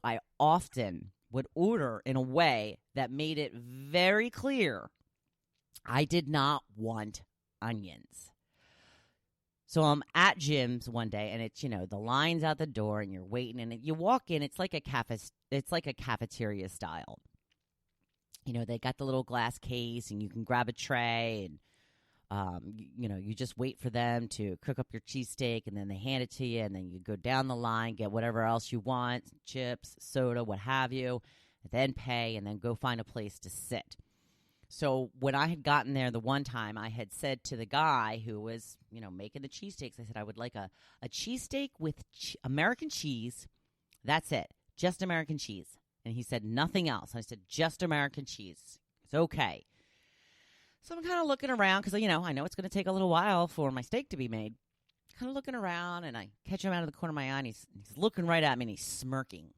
I often would order in a way that made it very clear I did not want onions. So I'm at Jim's one day, and it's, the line's out the door, and you're waiting, and you walk in. It's like a cafeteria style. They got the little glass case, and you can grab a tray, and you just wait for them to cook up your cheesesteak, and then they hand it to you, and then you go down the line, get whatever else you want, chips, soda, what have you, and then pay, and then go find a place to sit. So when I had gotten there the one time, I had said to the guy who was, making the cheesesteaks, I said, I would like a cheesesteak with American cheese. That's it. Just American cheese. And he said, nothing else. I said, just American cheese. It's okay. So I'm kind of looking around because, I know it's going to take a little while for my steak to be made. Kind of looking around, and I catch him out of the corner of my eye, and he's looking right at me, and he's smirking.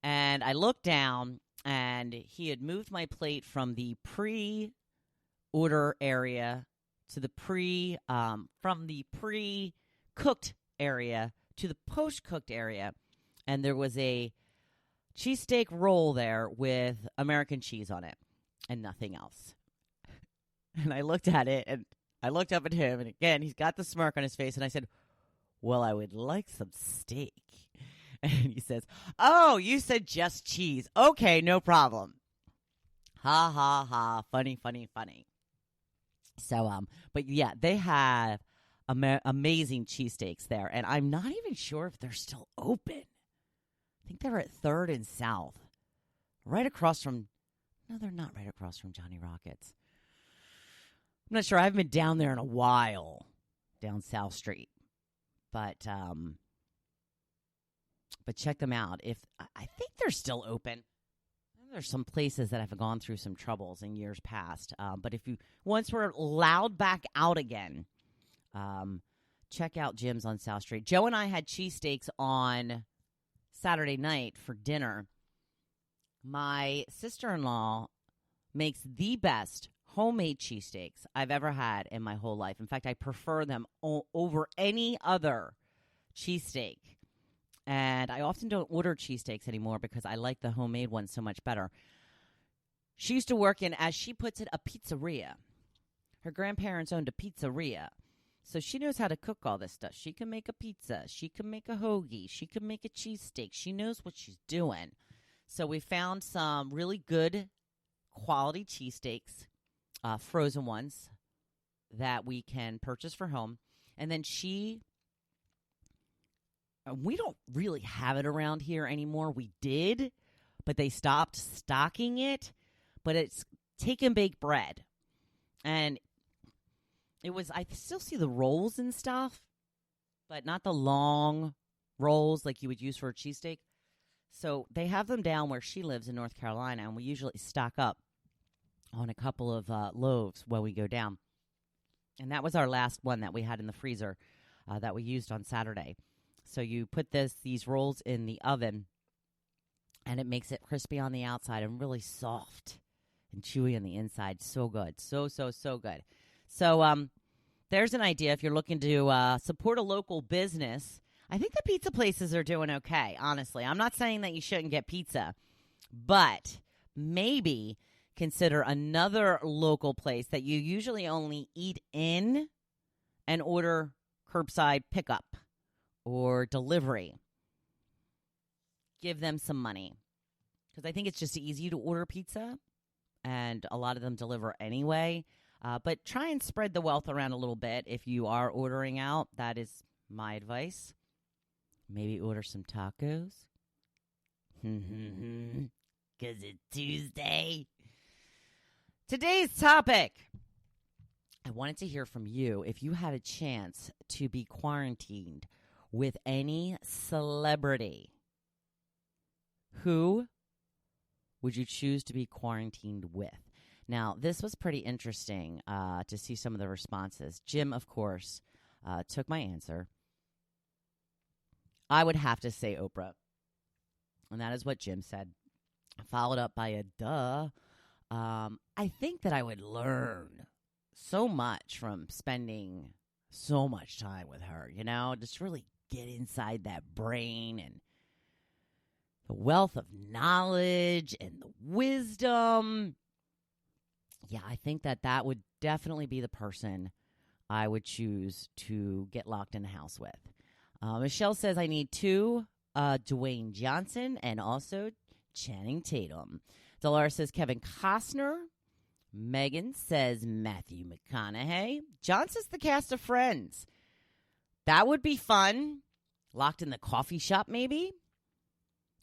And I looked down, and he had moved my plate from the pre-order area to the from the pre-cooked area to the post-cooked area. And there was a cheesesteak roll there with American cheese on it and nothing else. And I looked at it, and I looked up at him, and again, he's got the smirk on his face, and I said, well, I would like some steak. And he says, oh, you said just cheese. Okay, no problem. Ha, ha, ha. Funny, funny, funny. So, but yeah, they have amazing cheesesteaks there. And I'm not even sure if they're still open. I think they're at 3rd and South. Right across from, no, they're not right across from Johnny Rockets. I'm not sure. I haven't been down there in a while, down South Street. But check them out. I think they're still open. There's some places that have gone through some troubles in years past. But if you once we're allowed back out again, check out Jim's on South Street. Joe and I had cheesesteaks on Saturday night for dinner. My sister-in-law makes the best homemade cheesesteaks I've ever had in my whole life. In fact, I prefer them over any other cheesesteak. And I often don't order cheesesteaks anymore because I like the homemade ones so much better. She used to work in, as she puts it, a pizzeria. Her grandparents owned a pizzeria. So she knows how to cook all this stuff. She can make a pizza. She can make a hoagie. She can make a cheesesteak. She knows what she's doing. So we found some really good quality cheesesteaks, frozen ones, that we can purchase for home. And then we don't really have it around here anymore. We did, but they stopped stocking it. But it's take and bake bread. And I still see the rolls and stuff, but not the long rolls like you would use for a cheesesteak. So they have them down where she lives in North Carolina, and we usually stock up on a couple of loaves when we go down. And that was our last one that we had in the freezer that we used on Saturday. So you put these rolls in the oven, and it makes it crispy on the outside and really soft and chewy on the inside. So good. So good. So there's an idea if you're looking to support a local business. I think the pizza places are doing okay, honestly. I'm not saying that you shouldn't get pizza, but maybe consider another local place that you usually only eat in and order curbside pickup or delivery. Give them some money. Because I think it's just easy to order pizza, and a lot of them deliver anyway. But try and spread the wealth around a little bit if you are ordering out. That is my advice. Maybe order some tacos. Because it's Tuesday. Today's topic. I wanted to hear from you if you had a chance to be quarantined with any celebrity. Who would you choose to be quarantined with? Now, this was pretty interesting to see some of the responses. Jim, of course, took my answer. I would have to say Oprah. And that is what Jim said. Followed up by a duh. I think that I would learn so much from spending so much time with her, just really get inside that brain and the wealth of knowledge and the wisdom. Yeah, I think that would definitely be the person I would choose to get locked in the house with. Michelle says I need 2, Dwayne Johnson and also Channing Tatum. Dolores says Kevin Costner. Megan says Matthew McConaughey. John says the cast of Friends. That would be fun. Locked in the coffee shop, maybe.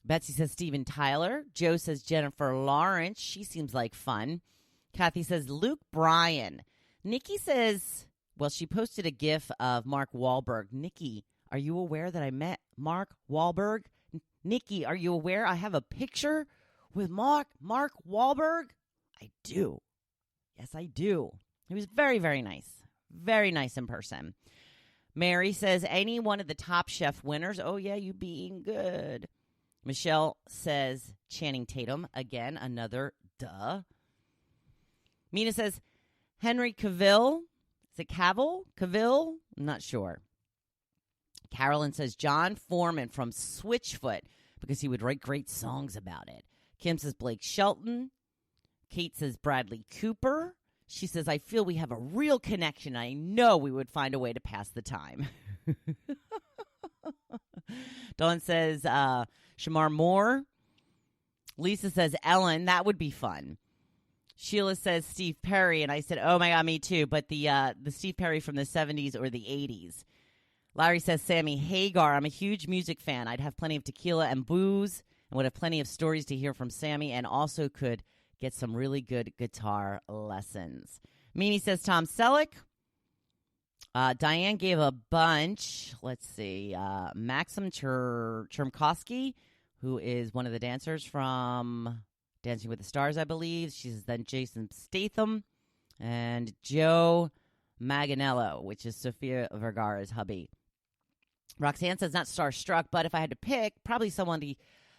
Betsy says Steven Tyler. Joe says Jennifer Lawrence. She seems like fun. Kathy says Luke Bryan. Nikki says, well, she posted a GIF of Mark Wahlberg. Nikki, are you aware that I met Mark Wahlberg? Nikki, are you aware I have a picture with Mark Wahlberg? I do. Yes, I do. He was very, very nice. Very nice in person. Mary says any one of the Top Chef winners. Oh, yeah, you being good. Michelle says Channing Tatum. Again, another duh. Mina says Henry Cavill. Is it Cavill? Cavill? I'm not sure. Carolyn says John Foreman from Switchfoot because he would write great songs about it. Kim says Blake Shelton. Kate says Bradley Cooper. She says, I feel we have a real connection. I know we would find a way to pass the time. Dawn says Shamar Moore. Lisa says Ellen. That would be fun. Sheila says Steve Perry. And I said, oh, my God, me too. But the Steve Perry from the 70s or the 80s. Larry says Sammy Hagar. I'm a huge music fan. I'd have plenty of tequila and booze and would have plenty of stories to hear from Sammy and also could get some really good guitar lessons. Mimi says Tom Selleck. Diane gave a bunch. Let's see. Maxim Chermkowski, who is one of the dancers from Dancing with the Stars, I believe. She's then Jason Statham. And Joe Manganiello, which is Sofia Vergara's hubby. Roxanne says not starstruck, but if I had to pick, probably someone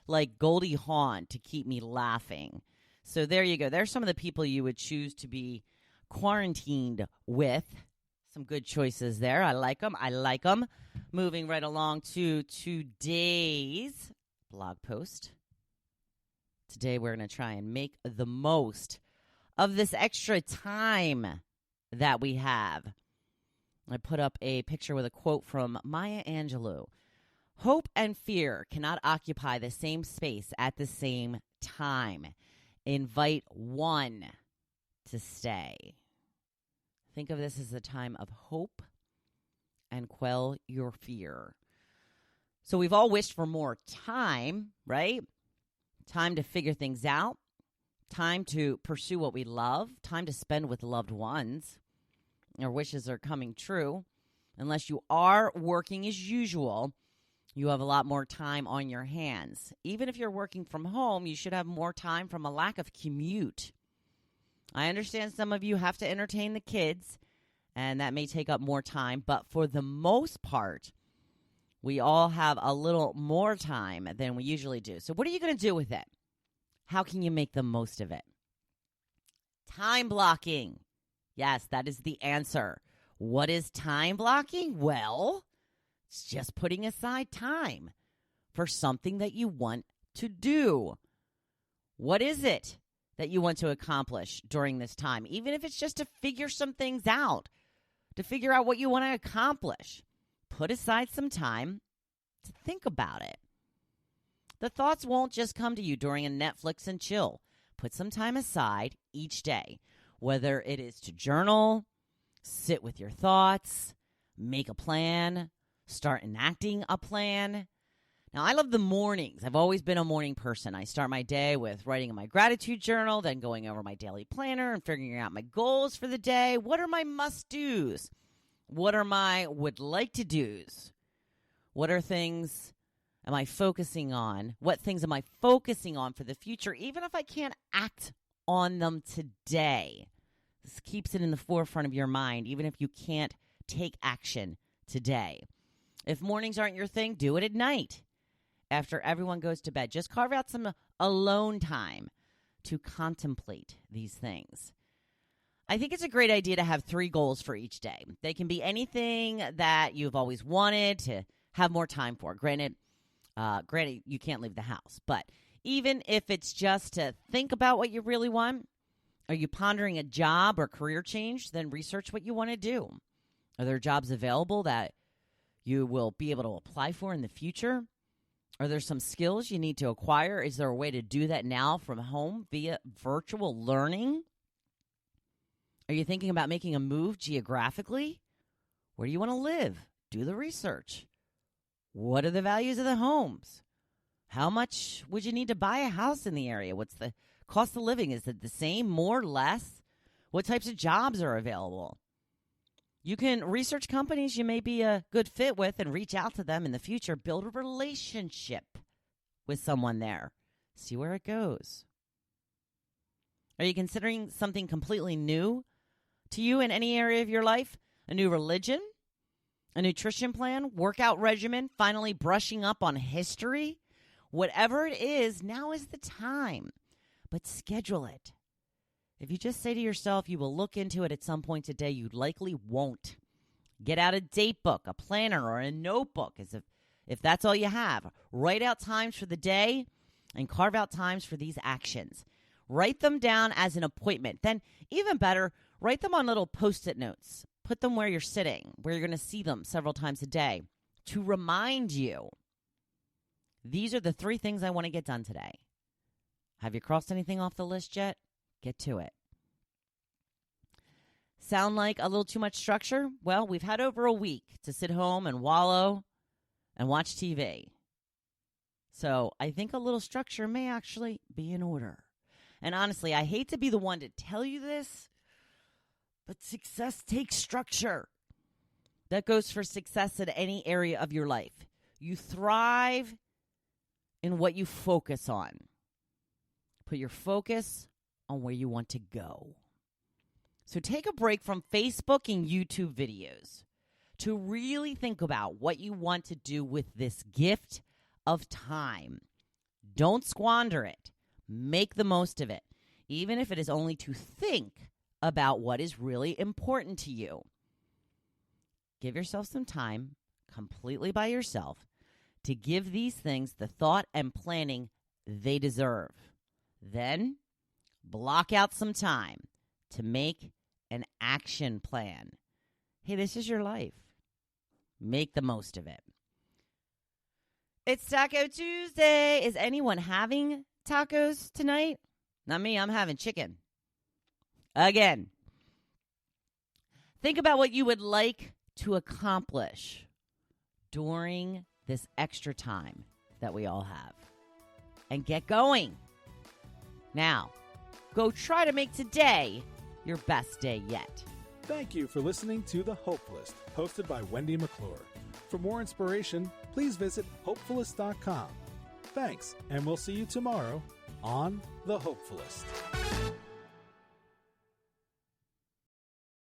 like Goldie Hawn to keep me laughing. So there you go. There's some of the people you would choose to be quarantined with. Some good choices there. I like them. Moving right along to today's blog post. Today we're going to try and make the most of this extra time that we have. I put up a picture with a quote from Maya Angelou. Hope and fear cannot occupy the same space at the same time. Invite one to stay. Think of this as a time of hope and quell your fear. So we've all wished for more time, right? Time to figure things out. Time to pursue what we love. Time to spend with loved ones. Our wishes are coming true. Unless you are working as usual, you have a lot more time on your hands. Even if you're working from home, you should have more time from a lack of commute. I understand some of you have to entertain the kids, and that may take up more time. But for the most part, we all have a little more time than we usually do. So what are you going to do with it? How can you make the most of it? Time blocking. Yes, that is the answer. What is time blocking? Well, it's just putting aside time for something that you want to do. What is it that you want to accomplish during this time? Even if it's just to figure some things out, to figure out what you want to accomplish. Put aside some time to think about it. The thoughts won't just come to you during a Netflix and chill. Put some time aside each day, whether it is to journal, sit with your thoughts, make a plan, start enacting a plan. Now, I love the mornings. I've always been a morning person. I start my day with writing in my gratitude journal, then going over my daily planner and figuring out my goals for the day. What are my must-dos? What are my would-like-to-dos? What are things am I focusing on? What things am I focusing on for the future, even if I can't act on them today? This keeps it in the forefront of your mind, even if you can't take action today. If mornings aren't your thing, do it at night. After everyone goes to bed, just carve out some alone time to contemplate these things. I think it's a great idea to have 3 goals for each day. They can be anything that you've always wanted, to have more time for. Granted, you can't leave the house, but even if it's just to think about what you really want, are you pondering a job or career change? Then research what you want to do. Are there jobs available that you will be able to apply for in the future? Are there some skills you need to acquire? Is there a way to do that now from home via virtual learning? Are you thinking about making a move geographically? Where do you want to live? Do the research. What are the values of the homes? How much would you need to buy a house in the area? What's the cost of living? Is it the same, more, less? What types of jobs are available? You can research companies you may be a good fit with and reach out to them in the future. Build a relationship with someone there. See where it goes. Are you considering something completely new to you in any area of your life? A new religion? A nutrition plan? Workout regimen? Finally brushing up on history? Whatever it is, now is the time. But schedule it. If you just say to yourself you will look into it at some point today, you likely won't. Get out a date book, a planner, or a notebook, as if that's all you have. Write out times for the day and carve out times for these actions. Write them down as an appointment. Then, even better, write them on little Post-it notes. Put them where you're sitting, where you're going to see them several times a day to remind you. These are the 3 things I want to get done today. Have you crossed anything off the list yet? Get to it. Sound like a little too much structure? Well, we've had over a week to sit home and wallow and watch TV. So I think a little structure may actually be in order. And honestly, I hate to be the one to tell you this, but success takes structure. That goes for success in any area of your life. You thrive in what you focus on. Put your focus on where you want to go. So take a break from Facebook and YouTube videos to really think about what you want to do with this gift of time. Don't squander it. Make the most of it, even if it is only to think about what is really important to you. Give yourself some time, completely by yourself, to give these things the thought and planning they deserve. Then, block out some time to make an action plan. Hey, this is your life. Make the most of it. It's Taco Tuesday. Is anyone having tacos tonight? Not me. I'm having chicken. Again. Think about what you would like to accomplish during this extra time that we all have. And get going. Now, go try to make today your best day yet. Thank you for listening to The Hopefulist, hosted by Wendy McClure. For more inspiration, please visit hopefulist.com. Thanks, and we'll see you tomorrow on The Hopefulist.